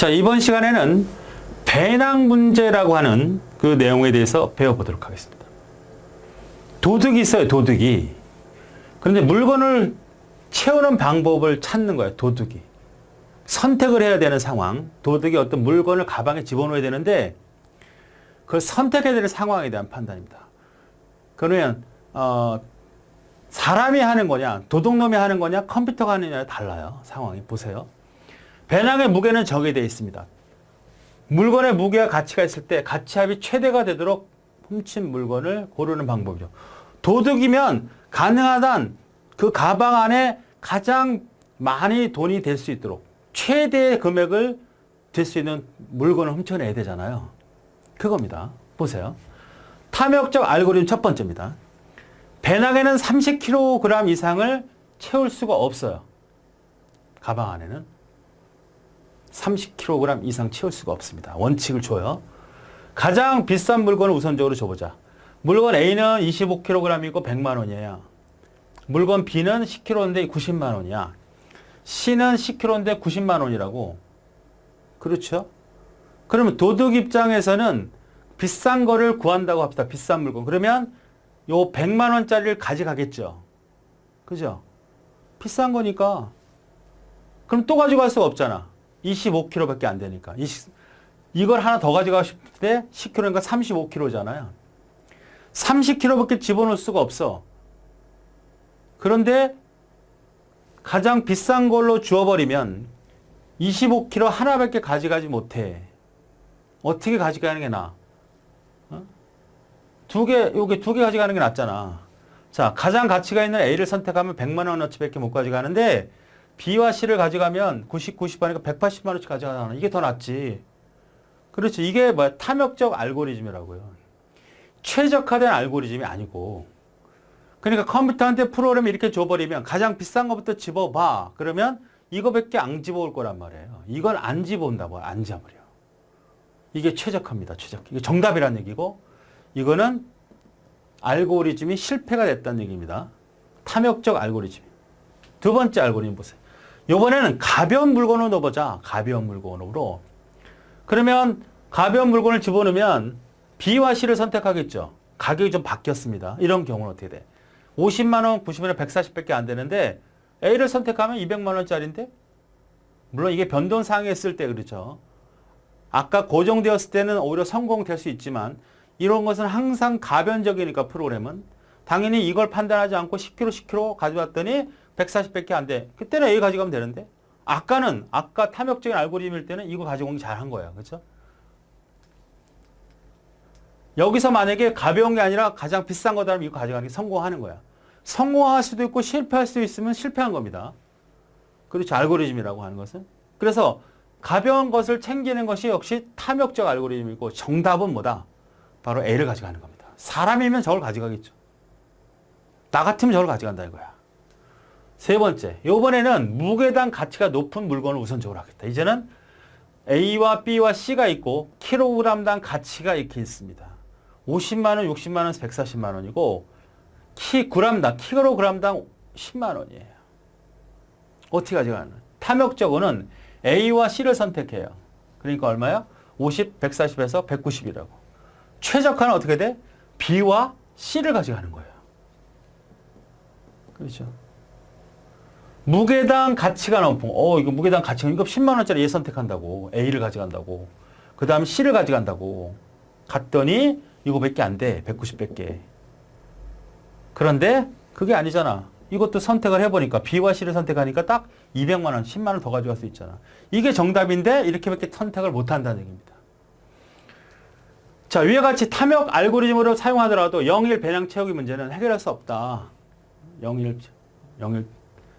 자, 이번 시간에는 배낭 문제라고 하는 그 내용에 대해서 배워보도록 하겠습니다. 도둑이 있어요, 도둑이. 그런데 물건을 채우는 방법을 찾는 거예요, 도둑이. 선택을 해야 되는 상황. 도둑이 어떤 물건을 가방에 집어넣어야 되는데 그걸 선택해야 되는 상황에 대한 판단입니다. 그러면 사람이 하는 거냐, 도둑놈이 하는 거냐, 컴퓨터가 하는 거냐 달라요. 상황이 보세요. 배낭의 무게는 정해져 있습니다. 물건의 무게와 가치가 있을 때 가치합이 최대가 되도록 훔친 물건을 고르는 방법이죠. 도둑이면 가능하단 그 가방 안에 가장 많이 돈이 될 수 있도록 최대의 금액을 될 수 있는 물건을 훔쳐내야 되잖아요. 그겁니다. 보세요. 탐욕적 알고리즘 첫 번째입니다. 배낭에는 30kg 이상을 채울 수가 없어요. 가방 안에는 30kg 이상 채울 수가 없습니다. 원칙을 줘요. 가장 비싼 물건을 우선적으로 줘보자. 물건 A는 25kg이고 100만 원이에요. 물건 B는 10kg인데 90만 원이야. C는 10kg인데 90만 원이라고. 그렇죠? 그러면 도둑 입장에서는 비싼 거를 구한다고 합시다. 비싼 물건. 그러면 요 100만 원짜리를 가져가겠죠. 그죠? 비싼 거니까. 그럼 또 가져갈 수가 없잖아. 25kg밖에 안 되니까. 이걸 하나 더 가져가고 싶을 때 10kg니까 35kg잖아요. 30kg밖에 집어넣을 수가 없어. 그런데 가장 비싼 걸로 주어버리면 25kg 하나밖에 가져가지 못해. 어떻게 가져가는 게 나아? 요게 두 개 가져가는 게 낫잖아. 자, 가장 가치가 있는 A를 선택하면 100만 원어치밖에 못 가져가는데 B와 C를 가져가면 90, 90 하니까 180만 원어치 가져가잖아. 이게 더 낫지. 그렇죠. 이게 뭐야? 탐욕적 알고리즘이라고요. 최적화된 알고리즘이 아니고. 그러니까 컴퓨터한테 프로그램 이렇게 줘버리면 가장 비싼 것부터 집어봐. 그러면 이거밖에 안 집어올 거란 말이에요. 이걸 안 집어온다고 안 잡으려. 이게 최적화입니다. 최적화. 이게 정답이란 얘기고 이거는 알고리즘이 실패가 됐다는 얘기입니다. 탐욕적 알고리즘. 두 번째 알고리즘 보세요. 이번에는 가벼운 물건을 넣어보자. 가벼운 물건으로. 그러면 가벼운 물건을 집어넣으면 B와 C를 선택하겠죠. 가격이 좀 바뀌었습니다. 이런 경우는 어떻게 돼? 50만 원, 90만 원, 140밖에 안 되는데 A를 선택하면 200만 원짜리인데? 물론 이게 변동사항이 있을 때 그렇죠. 아까 고정되었을 때는 오히려 성공될 수 있지만 이런 것은 항상 가변적이니까 프로그램은 당연히 이걸 판단하지 않고 10kg, 10kg 가져왔더니 140밖에 안 돼. 그때는 A 가져가면 되는데 아까 탐욕적인 알고리즘일 때는 이거 가지고 온 게 잘한 거야. 그렇죠? 여기서 만약에 가벼운 게 아니라 가장 비싼 거다면 이거 가져가는 게 성공하는 거야. 성공할 수도 있고 실패할 수도 있으면 실패한 겁니다. 그렇죠. 알고리즘이라고 하는 것은. 그래서 가벼운 것을 챙기는 것이 역시 탐욕적 알고리즘이고 정답은 뭐다? 바로 A를 가져가는 겁니다. 사람이면 저걸 가져가겠죠. 나 같으면 저걸 가져간다 이거야. 세 번째, 이번에는 무게당 가치가 높은 물건을 우선적으로 하겠다. 이제는 A와 B와 C가 있고 킬로그램당 가치가 이렇게 있습니다. 50만 원, 60만 원, 140만 원이고 킬로그램당 10만 원이에요. 어떻게 가져가는? 탐욕적으로는 A와 C를 선택해요. 그러니까 얼마야? 50, 140에서 190이라고. 최적화는 어떻게 돼? B와 C를 가져가는 거예요. 그렇죠. 무게당 가치가 높은, 이거 무게당 가치가, 이거 10만 원짜리 얘 선택한다고. A를 가져간다고. 그 다음 C를 가져간다고. 갔더니 이거밖에 안 돼. 190밖에. 그런데 그게 아니잖아. 이것도 선택을 해보니까 B와 C를 선택하니까 딱 200만 원, 10만 원 더 가져갈 수 있잖아. 이게 정답인데 이렇게밖에 선택을 못 한다는 얘기입니다. 자, 위와 같이 탐욕 알고리즘으로 사용하더라도 0일 배낭 채우기 문제는 해결할 수 없다. 0일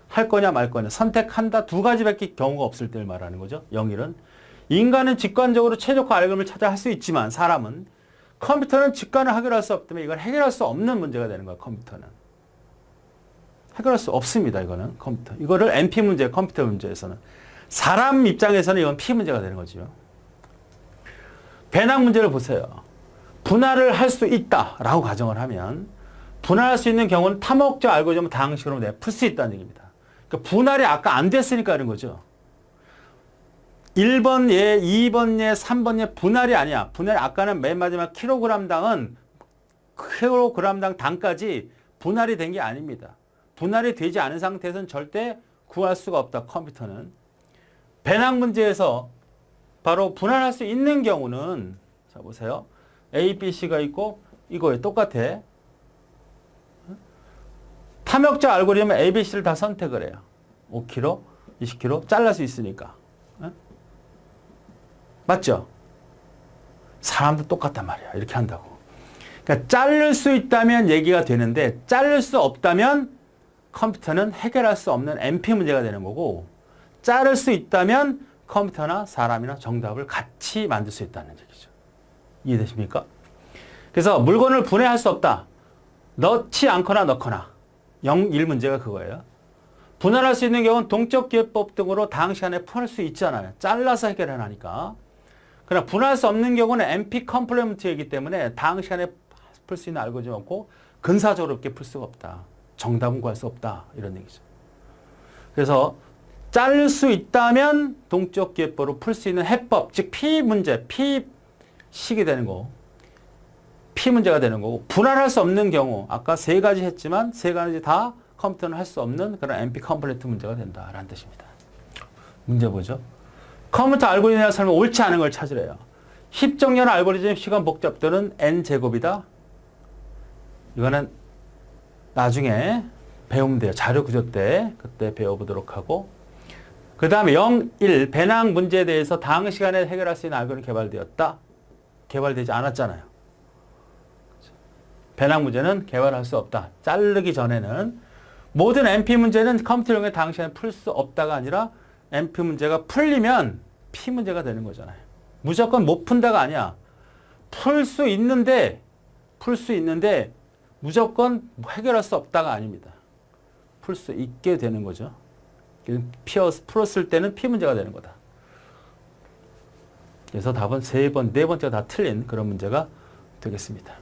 할 거냐 말 거냐 선택한다 두 가지밖에 경우가 없을 때를 말하는 거죠. 0일은. 인간은 직관적으로 최적화 알고리즘을 찾아 할 수 있지만 사람은 컴퓨터는 직관을 해결할 수 없기 때문에 이걸 해결할 수 없는 문제가 되는 거야. 컴퓨터는. 해결할 수 없습니다. 이거는 컴퓨터. 이거를 NP 문제, 컴퓨터 문제에서는. 사람 입장에서는 이건 P 문제가 되는 거죠. 배낭 문제를 보세요. 분할을 할 수 있다라고 가정을 하면 분할할 수 있는 경우는 탐욕적 알고리즘을 다양한 식으로 풀 수 있다는 얘기입니다. 그러니까 분할이 아까 안 됐으니까 이런 거죠. 1번 예, 2번 예, 3번 예 분할이 아니야. 분할이 아까는 맨 마지막 킬로그램당은 킬로그램당 당까지 분할이 된 게 아닙니다. 분할이 되지 않은 상태에서는 절대 구할 수가 없다. 컴퓨터는. 배낭 문제에서 바로 분할할 수 있는 경우는 자 보세요. A, B, C가 있고 이거에 똑같아. 탐욕자 알고리즘은 A, B, C를 다 선택을 해요. 5kg, 20kg 잘랄 수 있으니까. 맞죠? 사람도 똑같단 말이야. 이렇게 한다고. 그러니까 자를 수 있다면 얘기가 되는데 자를 수 없다면 컴퓨터는 해결할 수 없는 NP 문제가 되는 거고 자를 수 있다면 컴퓨터나 사람이나 정답을 같이 만들 수 있다는 얘기죠. 이해되십니까? 그래서 물건을 분해할 수 없다. 넣지 않거나 넣거나 0, 1 문제가 그거예요. 분할할 수 있는 경우는 동적 기회법 등으로 다음 시간에 풀 수 있잖아요. 잘라서 해결을 하니까. 그러나 분할할 수 없는 경우는 NP 컴플레먼트이기 때문에 다음 시간에 풀 수 있는 알고리즘이 없고 근사적으로 이렇게 풀 수가 없다. 정답은 구할 수 없다. 이런 얘기죠. 그래서 자를 수 있다면 동적 기회법으로 풀 수 있는 해법, 즉 P 문제, P식이 되는 거. P 문제가 되는 거고 분할할 수 없는 경우 아까 세 가지 했지만 세 가지 다 컴퓨터는 할 수 없는 그런 NP 컴플레트 문제가 된다라는 뜻입니다. 문제 보죠. 컴퓨터 알고리즘이나 설명 옳지 않은 걸 찾으래요. 힙정렬 알고리즘 시간 복잡도는 n제곱이다. 이거는 나중에 배우면 돼요. 자료 구조 때 그때 배워보도록 하고 그 다음에 0, 1 배낭 문제에 대해서 다음 시간에 해결할 수 있는 알고리즘이 개발되었다. 개발되지 않았잖아요. 배낭 문제는 개발할 수 없다. 자르기 전에는 모든 NP 문제는 컴퓨터용에 다음 시간에 풀 수 없다가 아니라 NP 문제가 풀리면 P 문제가 되는 거잖아요. 무조건 못 푼다가 아니야. 풀 수 있는데 무조건 해결할 수 없다가 아닙니다. 풀 수 있게 되는 거죠. 풀었을 때는 P 문제가 되는 거다. 그래서 답은 세 번, 네 번째가 다 틀린 그런 문제가 되겠습니다.